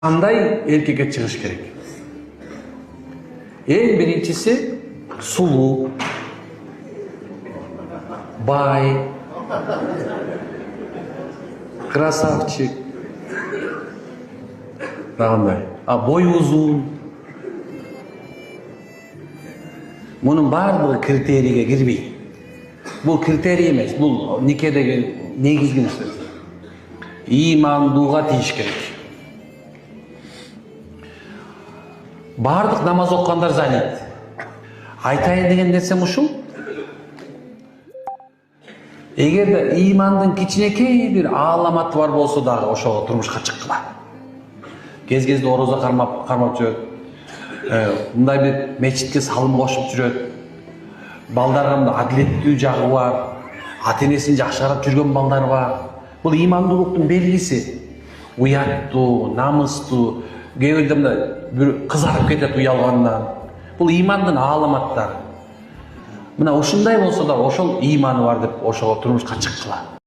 Кандай эркекке чыгыш керек? Эң биринчиси сулуу, бай, красавчик. Кандай? Бою узун. Мунун баардыгы критерийге кирбейт. Бул критерий эмес, бул никедеги негизги нерсе. Имандууга тийиш керек. Бардык намаз окугандар занят. Айтайын деген нерсем ушул. Эгерде имандын кичинекей бир аламаты бар болсо дагы ошого турмушка чыккыла. Кез-кезде орозо кармап жүрөт. Мындай бир мечитке салым кошуп жүрөт. Балдарга мындай адилеттүү жагы бар. Ата-энесин жакшы карап жүргөн балдар бар. Бул имандуулуктун белгиси. Уяттуу, намыстуу, кээ бирде мындай бир кызарып кетет уялгандан. Бул имандын аламаттары. Мына ушундай болсо да ошол иманы бар деп ошого турмушка чыккыла.